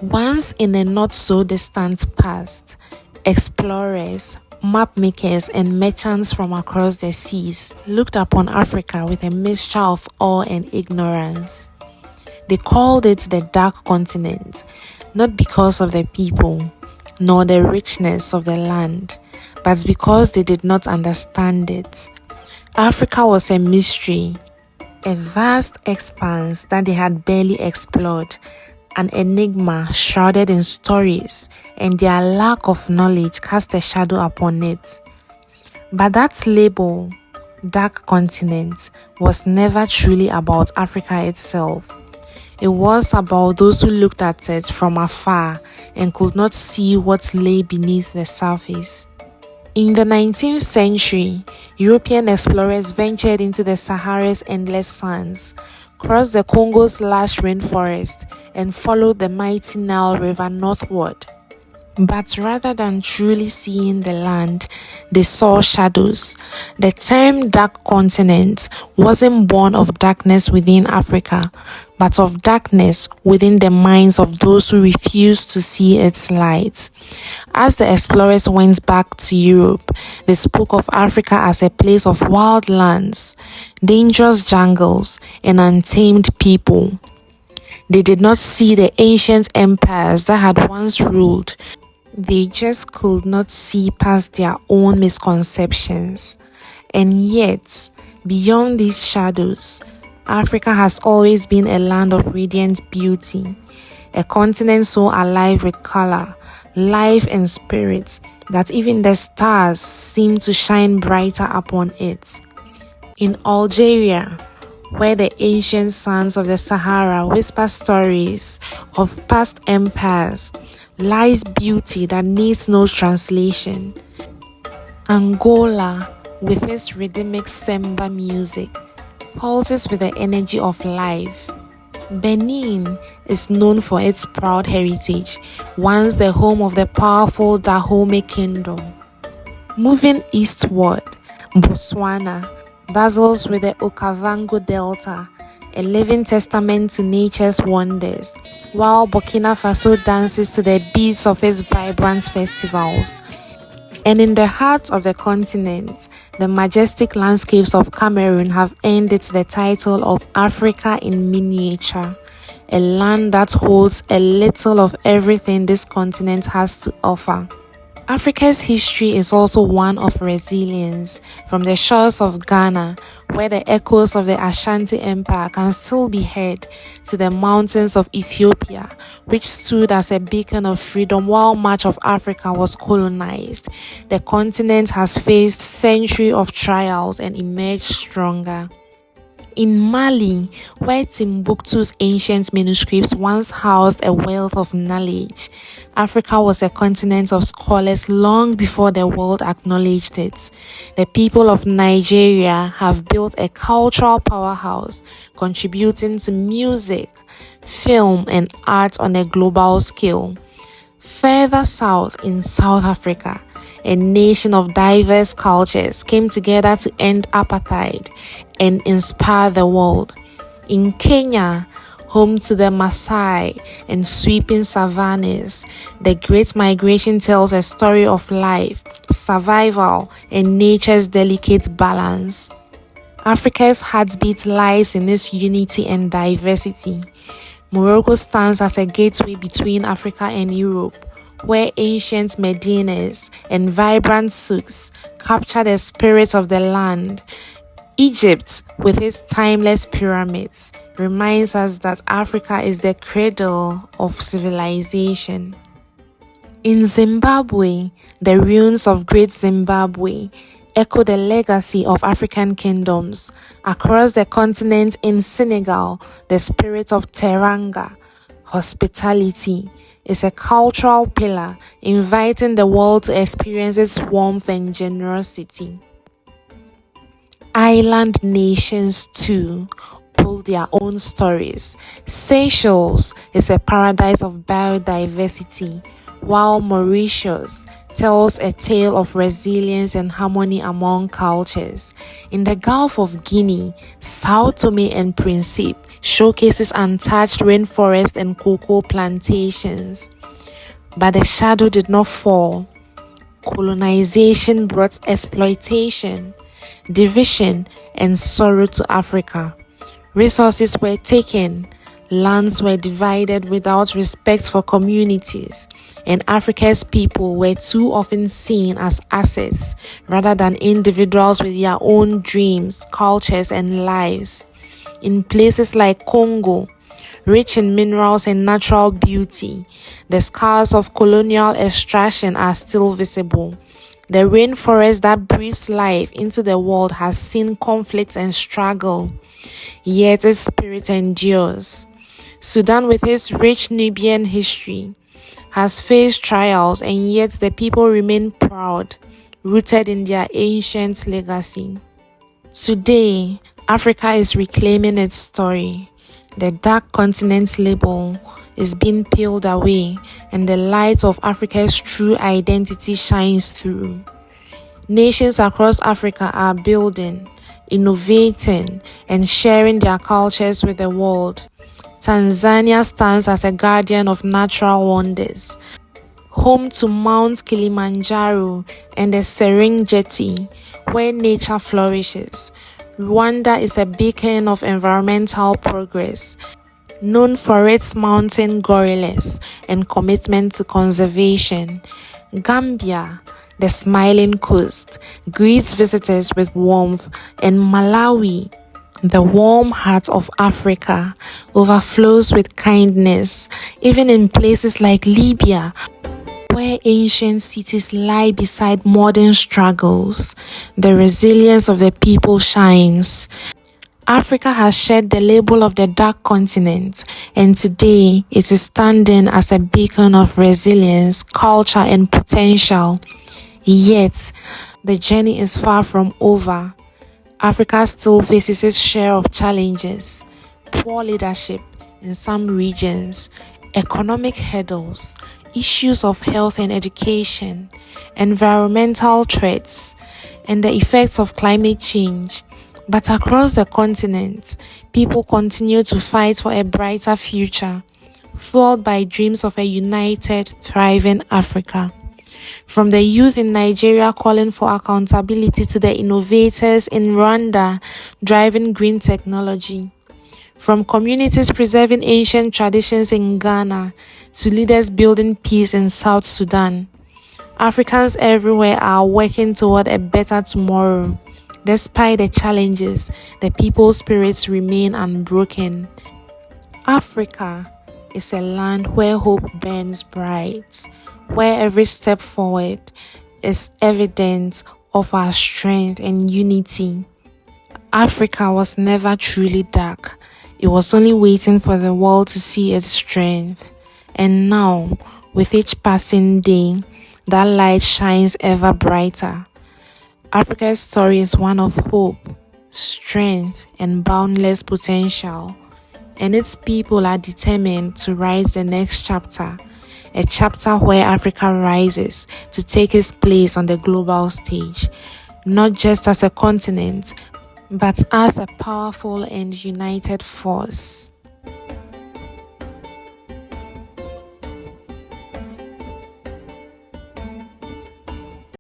Once in a not so distant past, explorers, map makers, and merchants from across the seas looked upon Africa with a mixture of awe and ignorance. They called it the Dark Continent, not because of the people, nor the richness of the land, but because they did not understand it. Africa was a mystery, a vast expanse that they had barely explored, an enigma shrouded in stories, and their lack of knowledge cast a shadow upon it. But that label, Dark Continent, was never truly about Africa itself. It was about those who looked at it from afar and could not see what lay beneath the surface. In the 19th century, European explorers ventured into the Sahara's endless sands, crossed the Congo's lush rainforest, and followed the mighty Nile River northward. But rather than truly seeing the land, they saw shadows. The term Dark Continent wasn't born of darkness within Africa, but of darkness within the minds of those who refused to see its light. As the explorers went back to Europe, they spoke of Africa as a place of wild lands, dangerous jungles, and untamed people. They did not see the ancient empires that had once ruled. They just could not see past their own misconceptions. And yet, beyond these shadows, Africa has always been a land of radiant beauty, a continent so alive with color, life, and spirit that even the stars seem to shine brighter upon it. In Algeria, where the ancient sands of the Sahara whisper stories of past empires, lies beauty that needs no translation. Angola, with its rhythmic samba music, pulses with the energy of life. Benin is known for its proud heritage, once the home of the powerful Dahomey Kingdom. Moving eastward, Botswana dazzles with the Okavango Delta, a living testament to nature's wonders, while Burkina Faso dances to the beats of its vibrant festivals. And in the heart of the continent, the majestic landscapes of Cameroon have earned it the title of Africa in miniature, a land that holds a little of everything this continent has to offer. Africa's history is also one of resilience, from the shores of Ghana, where the echoes of the Ashanti Empire can still be heard, to the mountains of Ethiopia, which stood as a beacon of freedom while much of Africa was colonized. The continent has faced centuries of trials and emerged stronger. In Mali, where Timbuktu's ancient manuscripts once housed a wealth of knowledge, Africa was a continent of scholars long before the world acknowledged it. The people of Nigeria have built a cultural powerhouse, contributing to music, film, and art on a global scale. Further south in South Africa, a nation of diverse cultures came together to end apartheid and inspire the world. In Kenya, home to the Maasai and sweeping savannas, the Great Migration tells a story of life, survival, and nature's delicate balance. Africa's heartbeat lies in its unity and diversity. Morocco stands as a gateway between Africa and Europe, where ancient medinas and vibrant souks capture the spirit of the land. Egypt, with its timeless pyramids, reminds us that Africa is the cradle of civilization. In Zimbabwe, the ruins of Great Zimbabwe echo the legacy of African kingdoms. Across the continent in Senegal, the spirit of Teranga, hospitality, is a cultural pillar, inviting the world to experience its warmth and generosity. Island nations, too, hold their own stories. Seychelles is a paradise of biodiversity, while Mauritius tells a tale of resilience and harmony among cultures. In the Gulf of Guinea, Sao Tome and Principe showcases untouched rainforest and cocoa plantations. But the shadow did not fall. Colonization brought exploitation, division, and sorrow to Africa. Resources were taken, lands were divided without respect for communities, and Africa's people were too often seen as assets rather than individuals with their own dreams, cultures, and lives. In places like Congo, rich in minerals and natural beauty, the scars of colonial extraction are still visible. The rainforest that breathes life into the world has seen conflict and struggle, yet its spirit endures. Sudan, with its rich Nubian history, has faced trials, and yet the people remain proud, rooted in their ancient legacy. Today, Africa is reclaiming its story. The dark continent label is being peeled away, and the light of Africa's true identity shines through. Nations across Africa are building, innovating, and sharing their cultures with the world. Tanzania stands as a guardian of natural wonders, home to Mount Kilimanjaro and the Serengeti, where nature flourishes. Rwanda is a beacon of environmental progress, known for its mountain gorillas and commitment to conservation. Gambia, the smiling coast, greets visitors with warmth, and Malawi, the warm heart of Africa, overflows with kindness, even in places like Libya, where ancient cities lie beside modern struggles. The resilience of the people shines. Africa has shed the label of the dark continent, and today it is standing as a beacon of resilience, culture, and potential. Yet, the journey is far from over. Africa still faces its share of challenges: poor leadership in some regions, economic hurdles, issues of health and education, environmental threats, and the effects of climate change. But across the continent, people continue to fight for a brighter future, fueled by dreams of a united, thriving Africa. From the youth in Nigeria calling for accountability to the innovators in Rwanda driving green technology, from communities preserving ancient traditions in Ghana to leaders building peace in South Sudan, Africans everywhere are working toward a better tomorrow. Despite the challenges, the people's spirits remain unbroken. Africa is a land where hope burns bright, where every step forward is evidence of our strength and unity. Africa was never truly dark. It was only waiting for the world to see its strength. And now, with each passing day, that light shines ever brighter. Africa's story is one of hope, strength, and boundless potential. And its people are determined to write the next chapter, a chapter where Africa rises to take its place on the global stage, not just as a continent, but as a powerful and united force.